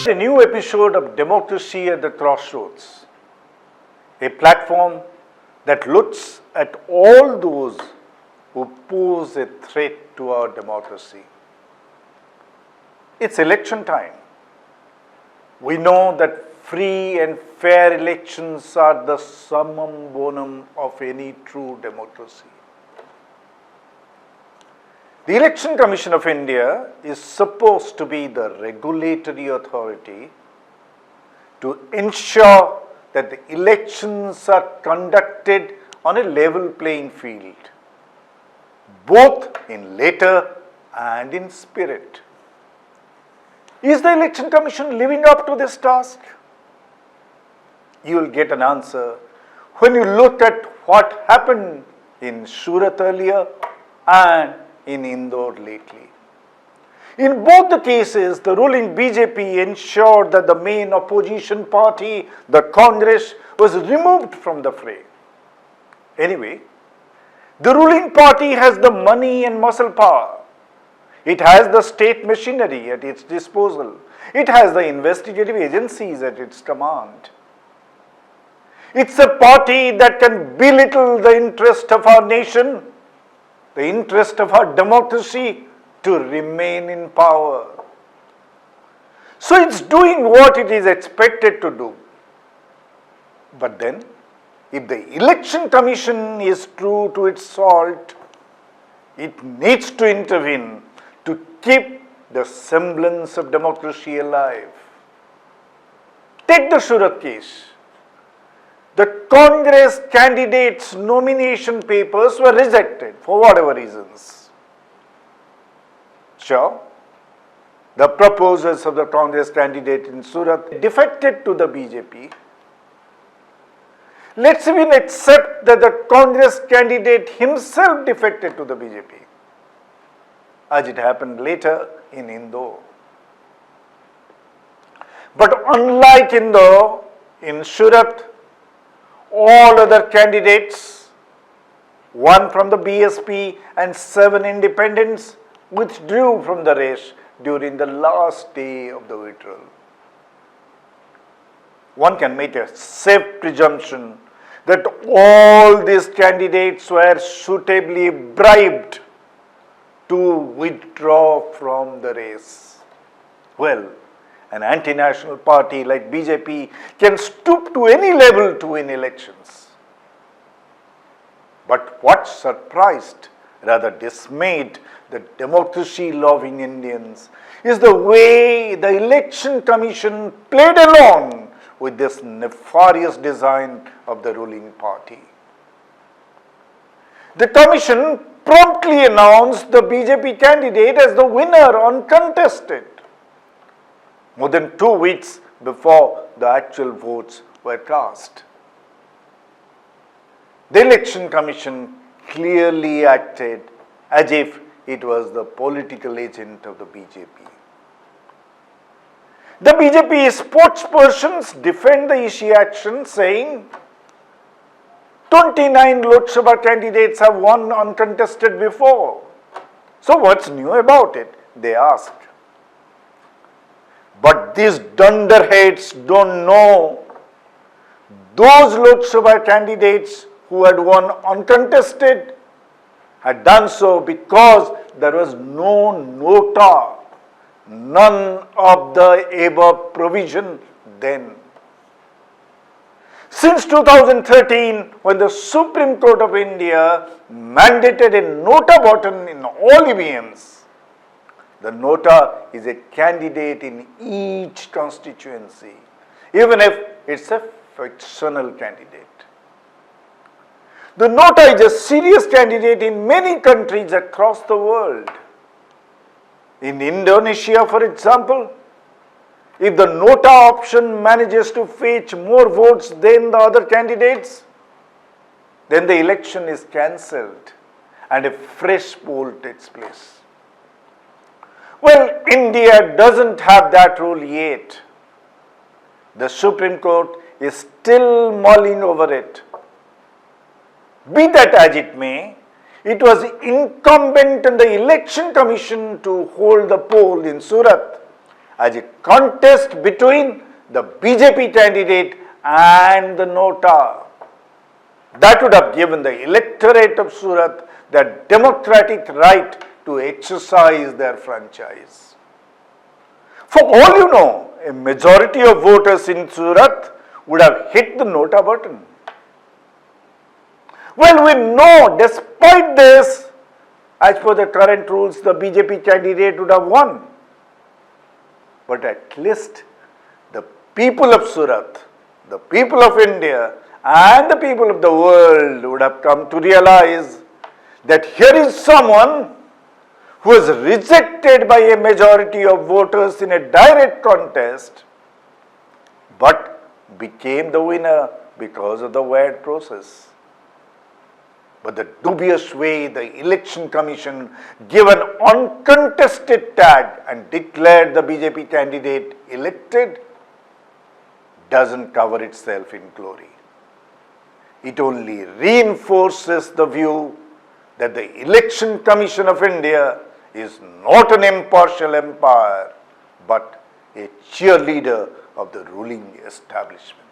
A new episode of Democracy at the Crossroads, a platform that looks at all those who pose a threat to our democracy. It's election time. We know that free and fair elections are the summum bonum of any true democracy. The Election Commission of India is supposed to be the regulatory authority to ensure that the elections are conducted on a level playing field, both in letter and in spirit. Is the Election Commission living up to this task? You will get an answer when you look at what happened in Surat earlier and in Indore lately. In both the cases, the ruling BJP ensured that the main opposition party, the Congress, was removed from the fray. Anyway, the ruling party has the money and muscle power. It has the state machinery at its disposal. It has the investigative agencies at its command. It's a party that can belittle the interest of our nation, the interest of our democracy, to remain in power. So it's doing what it is expected to do. But then, if the Election Commission is true to its salt, it needs to intervene to keep the semblance of democracy alive. Take the Surat case. The Congress candidates' nomination papers were rejected for whatever reasons. Sure, the proposals of the Congress candidate in Surat defected to the BJP. Let's even accept that the Congress candidate himself defected to the BJP, as it happened later in Indore. But unlike Indore, in Surat, all other candidates, one from the BSP and 7 independents, withdrew from the race during the last day of the withdrawal. One can make a safe presumption that all these candidates were suitably bribed to withdraw from the race. Well, an anti-national party like BJP can stoop to any level to win elections. But what surprised, rather dismayed, the democracy-loving Indians is the way the Election Commission played along with this nefarious design of the ruling party. The Commission promptly announced the BJP candidate as the winner uncontested, more than 2 weeks before the actual votes were cast. The Election Commission clearly acted as if it was the political agent of the BJP. The BJP spokespersons defend the issue action, saying 29 Lok Sabha candidates have won uncontested before. So what's new about it? They ask. But these dunderheads don't know those Lok Sabha candidates who had won uncontested had done so because there was no NOTA, none of the above provision then. Since 2013, when the Supreme Court of India mandated a NOTA button in all EVMs, the NOTA is a candidate in each constituency, even if it's a fictional candidate. The NOTA is a serious candidate in many countries across the world. In Indonesia, for example, if the NOTA option manages to fetch more votes than the other candidates, then the election is cancelled and a fresh poll takes place. Well, India doesn't have that rule yet. The Supreme Court is still mulling over it. Be that as it may, it was incumbent on the Election Commission to hold the poll in Surat as a contest between the BJP candidate and the NOTA. That would have given the electorate of Surat the democratic right to exercise their franchise. For all you know, a majority of voters in Surat would have hit the NOTA button. Well, we know despite this, as per the current rules, the BJP candidate would have won. But at least the people of Surat, the people of India and the people of the world would have come to realize that here is someone who was rejected by a majority of voters in a direct contest but became the winner because of the wide process. But the dubious way the Election Commission gave an uncontested tag and declared the BJP candidate elected doesn't cover itself in glory. It only reinforces the view that the Election Commission of India is not an impartial empire, but a cheerleader of the ruling establishment.